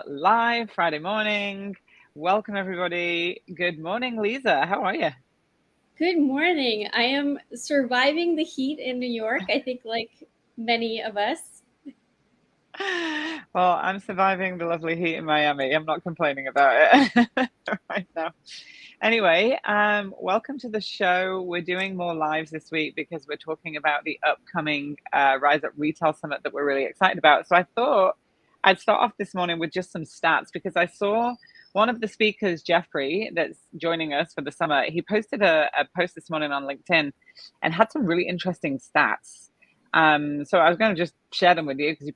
Live Friday morning. Welcome, everybody. Good morning, Liza. How are you? Good morning. I am surviving the heat in New York, I think, like many of us. Well, I'm surviving the lovely heat in Miami. I'm not complaining about it right now. Anyway, welcome to the show. We're doing more lives this week because we're talking about the upcoming Rise Up Retail Summit that we're really excited about. So I thought I'd start off this morning with just some stats because I saw one of the speakers, Jeffrey, that's joining us for the summit. He posted a post this morning on LinkedIn and had some really interesting stats. So I was going to just share them with you because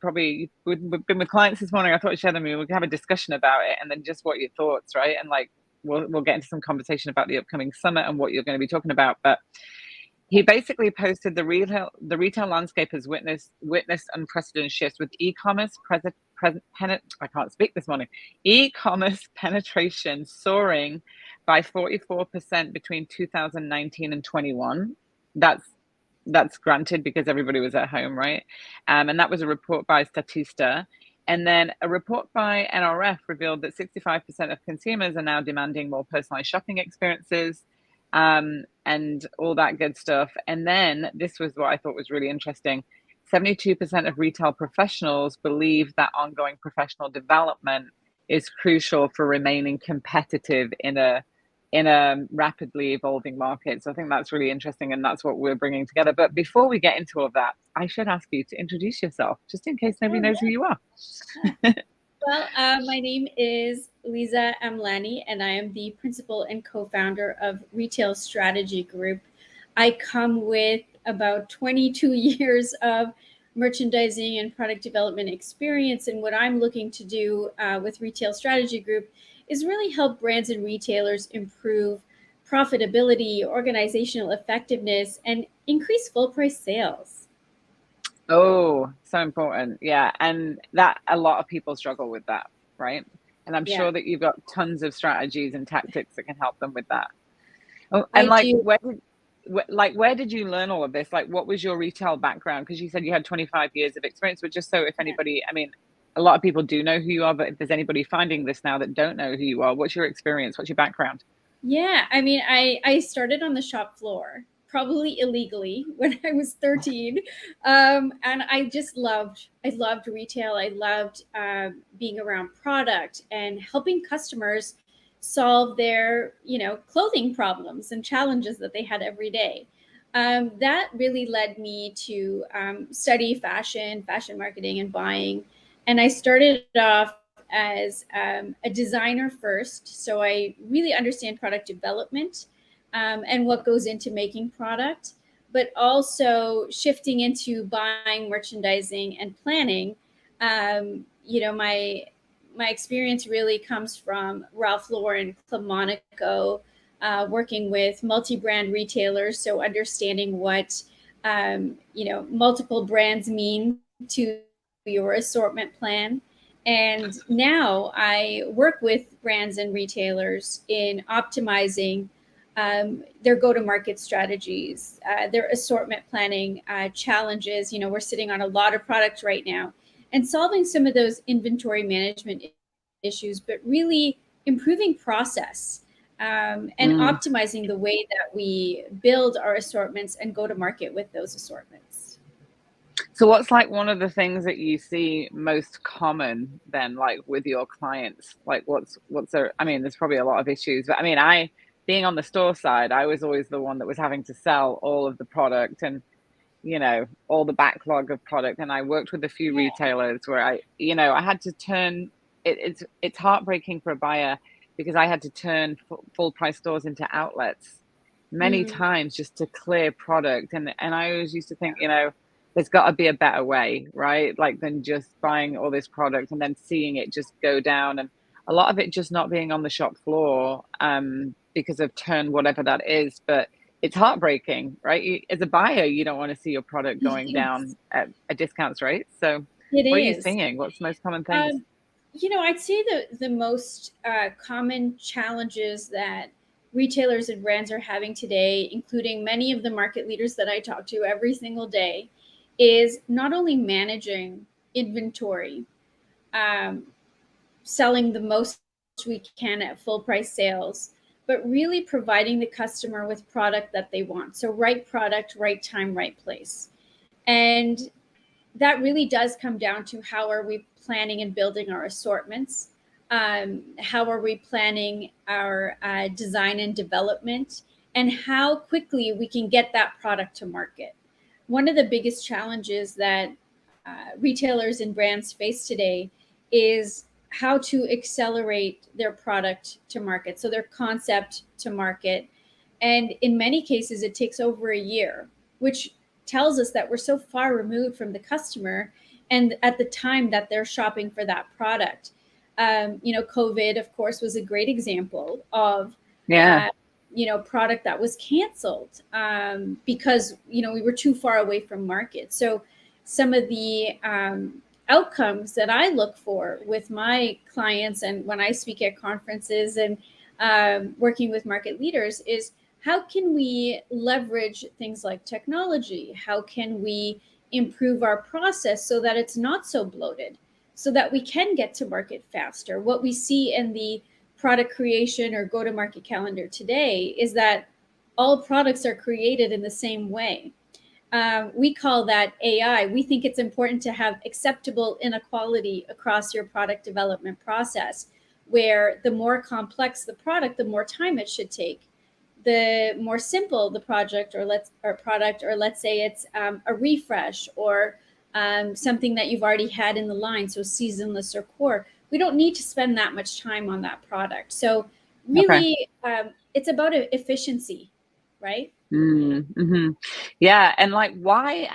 we've been with clients this morning. I thought I'd share them with you. We can have a discussion about it and then just what your thoughts, right? And like we'll get into some conversation about the upcoming summit and what you're going to be talking about. But he basically posted the retail landscape has witnessed unprecedented shifts with e-commerce I can't speak this morning. E-commerce penetration soaring by 44% between 2019 and 21. That's granted because everybody was at home, right? And that was a report by Statista. And then a report by NRF revealed that 65% of consumers are now demanding more personalized shopping experiences, and all that good stuff. And then this was what I thought was really interesting. 72% of retail professionals believe that ongoing professional development is crucial for remaining competitive in a rapidly evolving market. So I think that's really interesting, and that's what we're bringing together. But before we get into all of that, I should ask you to introduce yourself, just in case nobody Oh, knows who yeah. you are. My name is Liza Amlani, and I am the principal and co-founder of Retail Strategy Group. I come with about 22 years of merchandising and product development experience. And what I'm looking to do with Retail Strategy Group is really help brands and retailers improve profitability, organizational effectiveness, and increase full price sales. Oh, so important. Yeah. And that a lot of people struggle with that, right? And I'm Yeah, sure that you've got tons of strategies and tactics that can help them with that. Oh, and I like do. where did you learn all of this? Like what was your retail background? Because you said you had 25 years of experience, but just so if anybody, I mean, a lot of people do know who you are, but if there's anybody finding this now that don't know who you are, what's your experience? What's your background? Yeah, I mean, I started on the shop floor, probably illegally when I was 13, and I loved retail. I loved being around product and helping customers solve their clothing problems and challenges that they had every day. That really led me to study fashion marketing, and buying. And I started off as a designer first. So I really understand product development and what goes into making product, but also shifting into buying, merchandising, and planning. My experience really comes from Ralph Lauren, Club Monaco, working with multi-brand retailers, so understanding what multiple brands mean to your assortment plan. And now I work with brands and retailers in optimizing their go-to-market strategies, their assortment planning challenges. We're sitting on a lot of products right now, and solving some of those inventory management issues, but really improving process and Mm. optimizing the way that we build our assortments and go to market with those assortments. So what's like one of the things that you see most common then, like with your clients? Like I mean, there's probably a lot of issues, but I mean, being on the store side, I was always the one that was having to sell all of the product and all the backlog of product. And I worked with a few Yeah. retailers where I had to turn it's heartbreaking for a buyer because I had to turn full price stores into outlets many Mm, times just to clear product. And I always used to think, there's got to be a better way, right? Like than just buying all this product and then seeing it just go down. And a lot of it just not being on the shop floor because of turn, whatever that is. But it's heartbreaking, right? As a buyer, you don't want to see your product going yes, down at a discount rate. So, it what are you is. seeing? What's the most common things? Um, I'd say the most common challenges that retailers and brands are having today, including many of the market leaders that I talk to every single day, is not only managing inventory, um, selling the most we can at full price sales, but really providing the customer with product that they want. So right product, right time, right place. And that really does come down to how are we planning and building our assortments? How are we planning our design and development? And how quickly we can get that product to market. One of the biggest challenges that retailers and brands face today is how to accelerate their product to market, so their concept to market. And in many cases, it takes over a year, which tells us that we're so far removed from the customer and at the time that they're shopping for that product. COVID, of course, was a great example of Yeah. uh, product that was canceled because we were too far away from market. So some of the outcomes that I look for with my clients and when I speak at conferences and working with market leaders is how can we leverage things like technology? How can we improve our process so that it's not so bloated, so that we can get to market faster? What we see in the product creation or go to market calendar today is that all products are created in the same way. We call that AI. We think it's important to have acceptable inequality across your product development process, where the more complex the product, the more time it should take. The more simple the project or product, or let's say it's a refresh or something that you've already had in the line, so seasonless or core, we don't need to spend that much time on that product. So Okay. really, it's about efficiency, right? Mm-hmm. Yeah. And like, why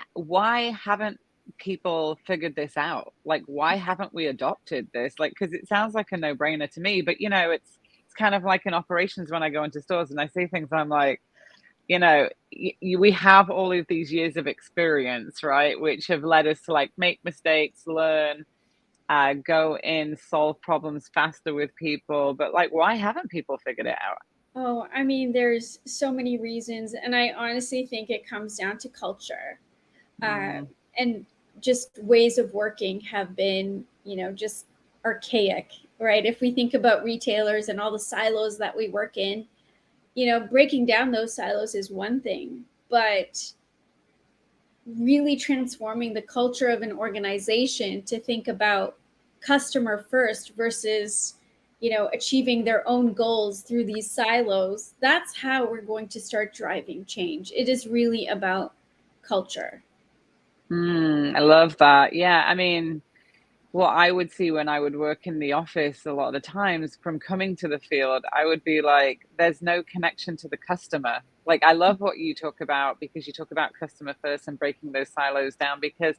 haven't people figured this out? Like, why haven't we adopted this? Like, because it sounds like a no-brainer to me, but it's kind of like in operations when I go into stores and I see things, I'm like, we have all of these years of experience, right? Which have led us to like make mistakes, learn, go in, solve problems faster with people. But like, why haven't people figured it out? Oh, I mean, there's so many reasons, and I honestly think it comes down to culture, Mm, and just ways of working have been, just archaic, right? If we think about retailers and all the silos that we work in, breaking down those silos is one thing, but really transforming the culture of an organization to think about customer first versus achieving their own goals through these silos, that's how we're going to start driving change. It is really about culture. I love that. Yeah, I mean, what I would see when I would work in the office a lot of the times from coming to the field, I would be like, there's no connection to the customer. Like, I love what you talk about because you talk about customer first and breaking those silos down. Because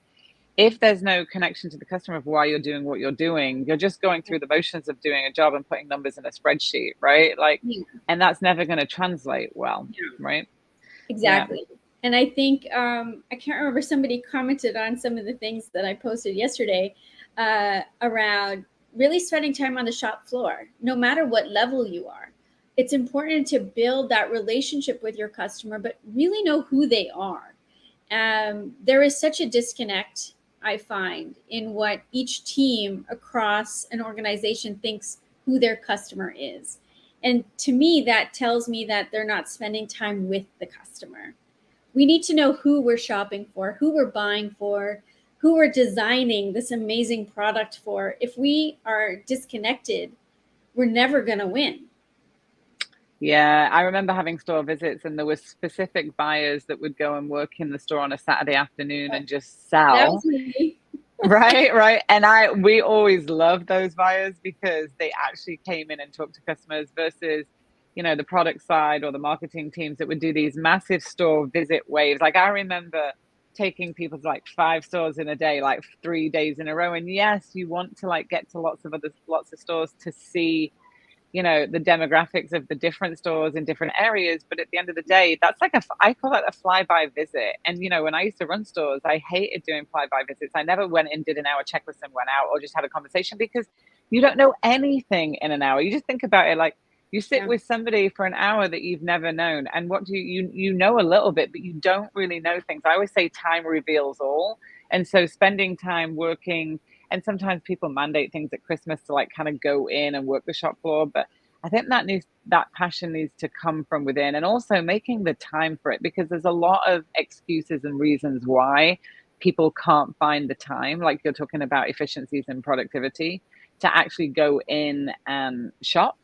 if there's no connection to the customer of why you're doing what you're doing, you're just going through the motions of doing a job and putting numbers in a spreadsheet, right? Like, Yeah. and that's never going to translate well, right? Yeah. Exactly. And I think I can't remember, somebody commented on some of the things that I posted yesterday around really spending time on the shop floor, no matter what level you are. It's important to build that relationship with your customer, but really know who they are. There is such a disconnect, I find, in what each team across an organization thinks who their customer is. And to me, that tells me that they're not spending time with the customer. We need to know who we're shopping for, who we're buying for, who we're designing this amazing product for. If we are disconnected, we're never going to win. Yeah, I remember having store visits and there were specific buyers that would go and work in the store on a Saturday afternoon and just That was sell. me. Right, right. And we always loved those buyers because they actually came in and talked to customers versus, the product side or the marketing teams that would do these massive store visit waves. Like I remember taking people to like 5 stores in a day, like 3 days in a row. And yes, you want to like get to lots of stores to see the demographics of the different stores in different areas. But at the end of the day, that's like I call that a flyby visit. And, when I used to run stores, I hated doing flyby visits. I never went and did an hour checklist and went out or just had a conversation because you don't know anything in an hour. You just think about it like you sit Yeah. with somebody for an hour that you've never known. And what do you know a little bit, but you don't really know things. I always say time reveals all. And so spending time working And sometimes people mandate things at Christmas to like kind of go in and work the shop floor. But I think that passion needs to come from within, and also making the time for it, because there's a lot of excuses and reasons why people can't find the time. Like you're talking about efficiencies and productivity to actually go in and shop,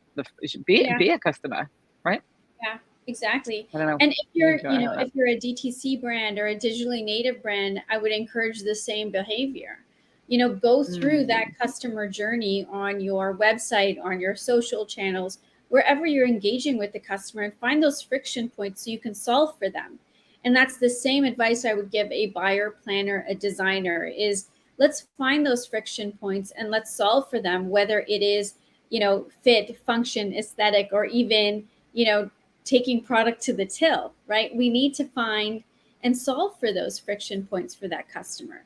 be a customer, right? Yeah, exactly. I don't know. And if you're, You know, if you're a DTC brand or a digitally native brand, I would encourage the same behavior. Go through that customer journey on your website, on your social channels, wherever you're engaging with the customer, and find those friction points so you can solve for them. And that's the same advice I would give a buyer, planner, a designer is let's find those friction points and let's solve for them, whether it is, fit, function, aesthetic, or even, taking product to the till, right? We need to find and solve for those friction points for that customer.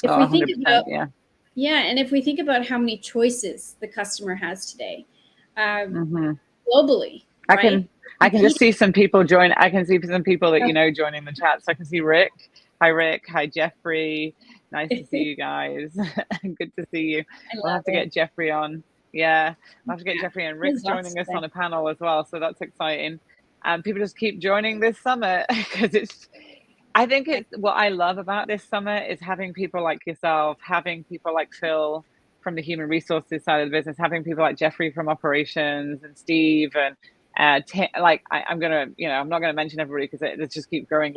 If we think about, and if we think about how many choices the customer has today, globally, I can just see some people join. I can see some people that joining the chat. So I can see Rick. Hi, Rick. Hi, Jeffrey. Nice to see you guys. Good to see you. We'll have to get Jeffrey on. Yeah, we'll have to get Jeffrey and Rick's joining us on a panel as well. So that's exciting. People just keep joining this summit because I think it's what I love about this summit is having people like yourself, having people like Phil from the human resources side of the business, having people like Jeffrey from operations and Steve and I'm not gonna mention everybody because it just keeps growing.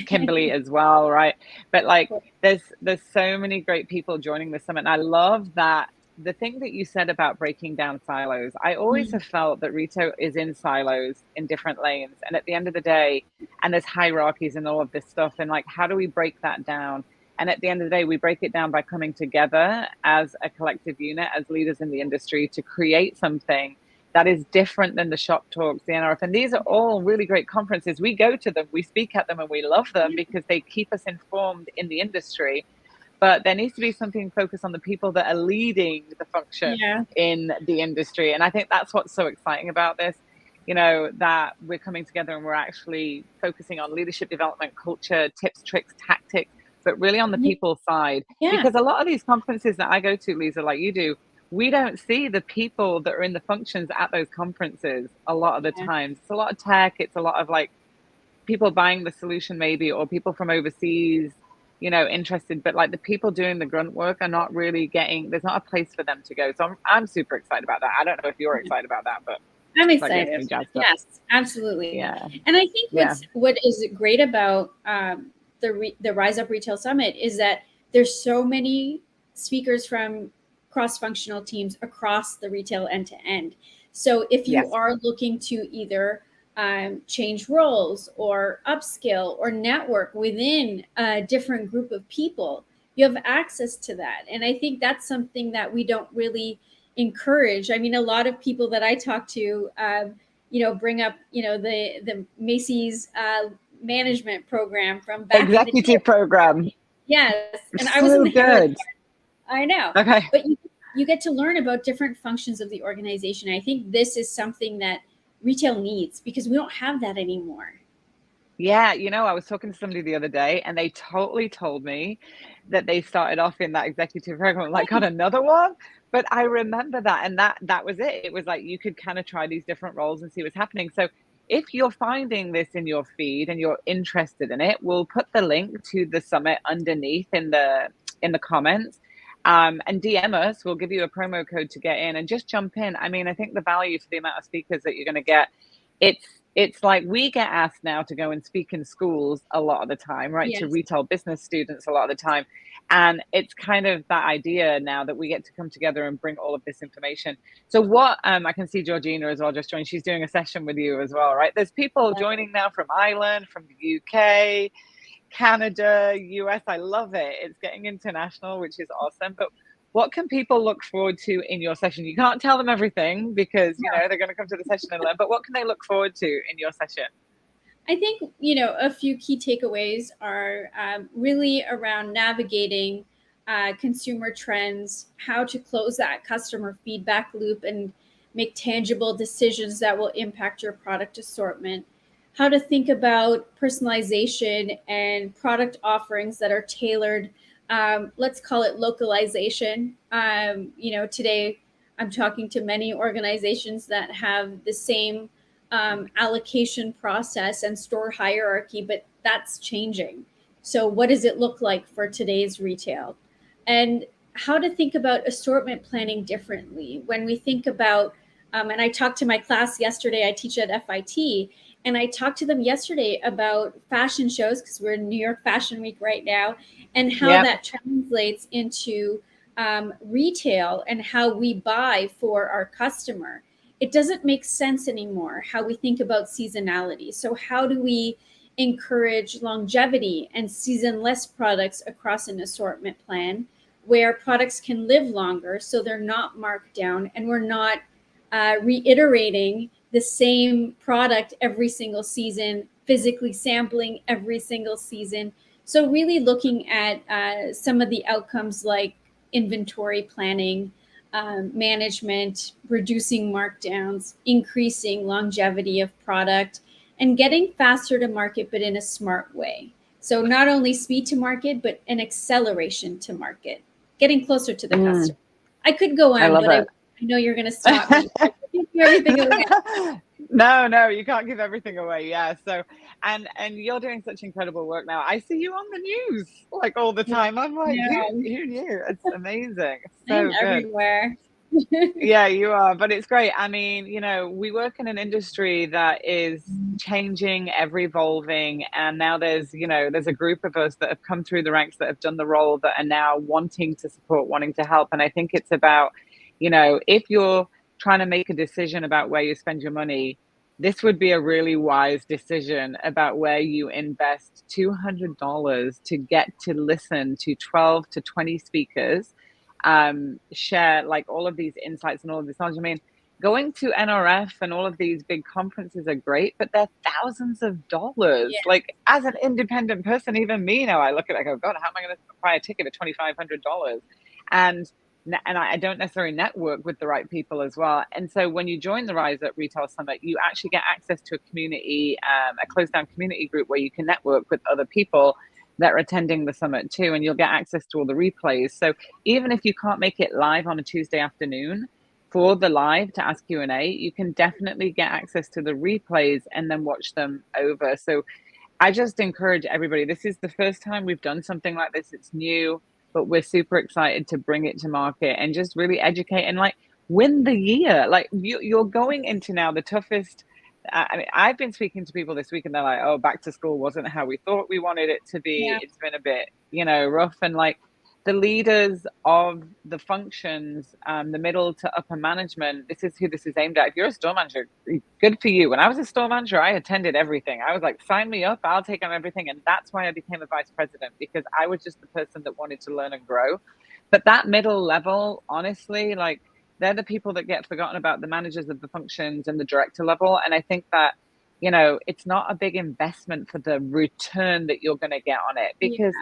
Kimberly as well, right? But like, there's so many great people joining the summit, and I love that. The thing that you said about breaking down silos, I always have felt that retail is in silos in different lanes, and at the end of the day, and there's hierarchies and all of this stuff, and like, how do we break that down? And at the end of the day, we break it down by coming together as a collective unit, as leaders in the industry, to create something that is different than the shop talks, the NRF. And these are all really great conferences. We go to them, we speak at them, and we love them because they keep us informed in the industry. But there needs to be something focused on the people that are leading the function in the industry. And I think that's what's so exciting about this, that we're coming together and we're actually focusing on leadership development, culture, tips, tricks, tactics, but really on the people side. Because a lot of these conferences that I go to, Liza, like you do, we don't see the people that are in the functions at those conferences a lot of the times. It's a lot of tech. It's a lot of like people buying the solution maybe, or people from overseas, interested, but like the people doing the grunt work are not really there's not a place for them to go. So I'm super excited about that. I don't know if you're excited about that, but I'm excited. Yes, absolutely. Yeah. And I think what is great about the Rise Up Retail Summit is that there's so many speakers from cross-functional teams across the retail end to end. So if you are looking to either change roles or upskill or network within a different group of people, you have access to that. And I think that's something that we don't really encourage. I mean, a lot of people that I talk to, bring up, the Macy's management program from back executive program. Yes. And so I was in the good. I know. Okay. But you get to learn about different functions of the organization. I think this is something that retail needs because we don't have that anymore. Yeah, I was talking to somebody the other day and they totally told me that they started off in that executive program, like got another one. But I remember that, and that was it. It was like you could kind of try these different roles and see what's happening. So if you're finding this in your feed and you're interested in it, we'll put the link to the summit underneath in the comments. And DM us. We'll give you a promo code to get in and just jump in. I mean, I think the value for the amount of speakers that you're going to get, it's like we get asked now to go and speak in schools a lot of the time, right? To retail business students a lot of the time. And it's kind of that idea now that we get to come together and bring all of this information. So what, I can see Georgina as well just joined. She's doing a session with you as well, right? There's people joining now from Ireland, from the UK, Canada, US. I love it. It's getting international, which is awesome. But what can people look forward to in your session? You can't tell them everything because, they're going to come to the session and learn, but what can they look forward to in your session? I think, a few key takeaways are really around navigating consumer trends, how to close that customer feedback loop and make tangible decisions that will impact your product assortment, how to think about personalization and product offerings that are tailored let's call it localization. Today I'm talking to many organizations that have the same allocation process and store hierarchy, but that's changing. So, what does it look like for today's retail? And how to think about assortment planning differently. When we think about, and I talked to my class yesterday, I teach at FIT, and I talked to them yesterday about fashion shows because we're in New York Fashion Week right now, and how Yep. that translates into retail and how we buy for our customer. It doesn't make sense anymore how we think about seasonality. So, how do we encourage longevity and seasonless products across an assortment plan where products can live longer so they're not marked down and we're not reiterating the same product every single season, physically sampling every single season. So, really looking at some of the outcomes like inventory planning, management, reducing markdowns, increasing longevity of product, and getting faster to market, but in a smart way. So, not only speed to market, but an acceleration to market, getting closer to the customer. I could go I on, love but I it. know you're going to stop me. I can't do everything away. No, you can't give everything away. Yeah. So, and you're doing such incredible work now. I see you on the news like all the time. I'm like, No, who knew? It's amazing. It's I'm so good. everywhere. Yeah, you are, but it's great. I mean, we work in an industry that is changing, ever evolving, and now there's a group of us that have come through the ranks that have done the role that are now wanting to support, wanting to help. And I think it's about, if you're trying to make a decision about where you spend your money, this would be a really wise decision about where you invest $200 to get to listen to 12 to 20 speakers share like all of these insights and all of this knowledge. I mean, going to NRF and all of these big conferences are great, but they're thousands of dollars. Yeah, Like as an independent person, even me now, I look at it, I go, God, how am I going to buy a ticket for $2,500? And I don't necessarily network with the right people as well. And so when you join the Rise Up Retail Summit, you actually get access to a community, a closed down community group where you can network with other people that are attending the summit too, and you'll get access to all the replays. So even if you can't make it live on a Tuesday afternoon for the live to ask Q&A, you can definitely get access to the replays and then watch them over. So I just encourage everybody. This is the first time we've done something like this. It's new, but we're super excited to bring it to market and just really educate and like win the year. Like you're going into now the toughest. I mean, I've been speaking to people this week and they're like, oh, back to school wasn't how we thought we wanted it to be. yeah, It's been a bit, rough. And like the leaders of the functions, the middle to upper management, this is who this is aimed at. If you're a store manager, good for you. When I was a store manager, I attended everything. I was like, sign me up, I'll take on everything. And that's why I became a vice president, because I was just the person that wanted to learn and grow. But that middle level, honestly, like they're the people that get forgotten about, the managers of the functions and the director level. And I think that, it's not a big investment for the return that you're going to get on it, yeah, because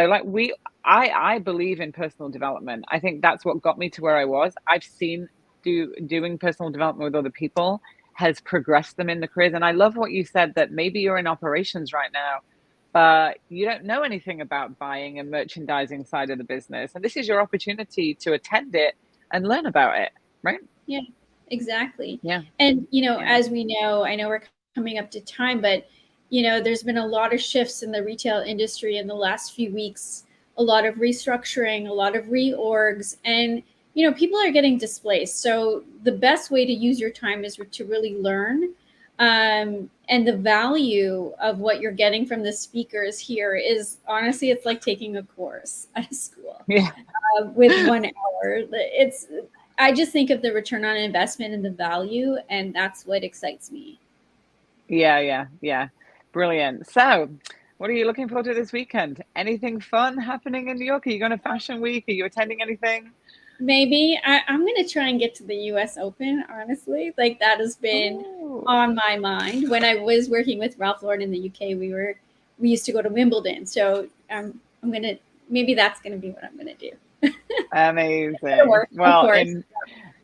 like I believe in personal development. I think that's what got me to where I was. I've seen doing personal development with other people has progressed them in the careers. And I love what you said, that maybe you're in operations right now, but you don't know anything about buying and merchandising side of the business. And this is your opportunity to attend it and learn about it, right? yeah, exactly. Yeah. And, Yeah. as we know, I know we're coming up to time, but, there's been a lot of shifts in the retail industry in the last few weeks, a lot of restructuring, a lot of reorgs, and, people are getting displaced. So the best way to use your time is to really learn. And the value of what you're getting from the speakers here is honestly, it's like taking a course at a school Yeah. with 1 hour. I just think of the return on investment and the value, and that's what excites me. Yeah. Brilliant. So, what are you looking forward to this weekend? Anything fun happening in New York? Are you going to Fashion Week? Are you attending anything? Maybe I'm going to try and get to the US Open, honestly. Like that has been Oh, on my mind. When I was working with Ralph Lauren in the UK, we used to go to Wimbledon. So I'm going to, maybe that's going to be what I'm going to do. amazing. Work, of Well, course,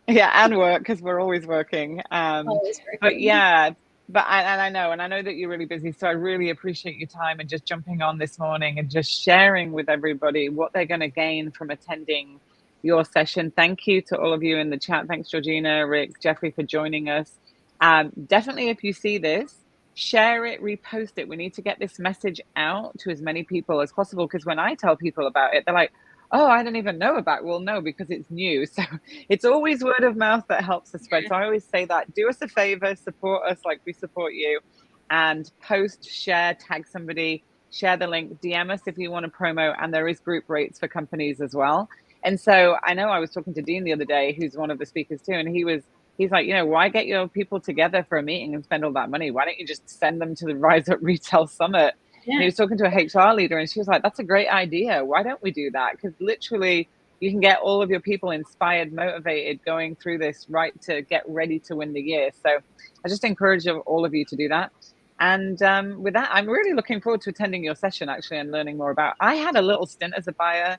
yeah, and work, because we're always working. always But working. yeah, But I know that you're really busy, so I really appreciate your time and just jumping on this morning and just sharing with everybody what they're going to gain from attending your session. Thank you to all of you in the chat. Thanks, Georgina, Rick, Jeffrey, for joining us. Definitely, if you see this, share it, repost it. We need to get this message out to as many people as possible, because when I tell people about it, they're like, oh, I didn't even know about it. Well, no, because it's new. So it's always word of mouth that helps the spread. So I always say that. Do us a favor, support us like we support you, and post, share, tag somebody, share the link, DM us if you want to promo. And there is group rates for companies as well. And so I know I was talking to Dean the other day, who's one of the speakers too, and he's like, why get your people together for a meeting and spend all that money? Why don't you just send them to the Rise Up Retail Summit? Yeah. And he was talking to a HR leader, and she was like, that's a great idea. Why don't we do that? Because literally you can get all of your people inspired, motivated, going through this, right, to get ready to win the year. So I just encourage all of you to do that. And with that, I'm really looking forward to attending your session, actually, and learning more about. I had a little stint as a buyer.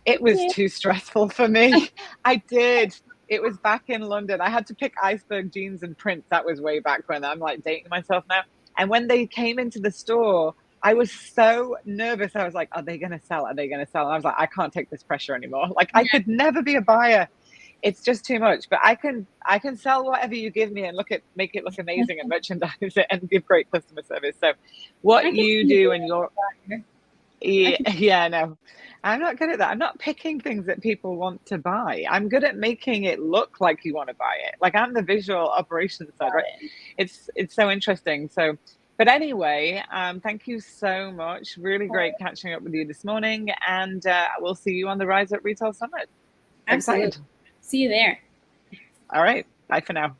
It was too stressful for me. I did. It was back in London. I had to pick iceberg jeans and prints. That was way back when. I'm like dating myself now. And when they came into the store, I was so nervous. I was like, are they going to sell? Are they going to sell? And I was like, I can't take this pressure anymore. Like, I could never be a buyer. It's just too much. But I can sell whatever you give me and make it look amazing and merchandise it and give great customer service. So what you do and your... Yeah, no, I'm not good at that. I'm not picking things that people want to buy. I'm good at making it look like you want to buy it. Like, I'm the visual operations side, right? It's so interesting. So, but anyway, thank you so much. Really great catching up with you this morning, and we'll see you on the Rise Up Retail Summit. Absolutely. Excited. See you there. All right. Bye for now.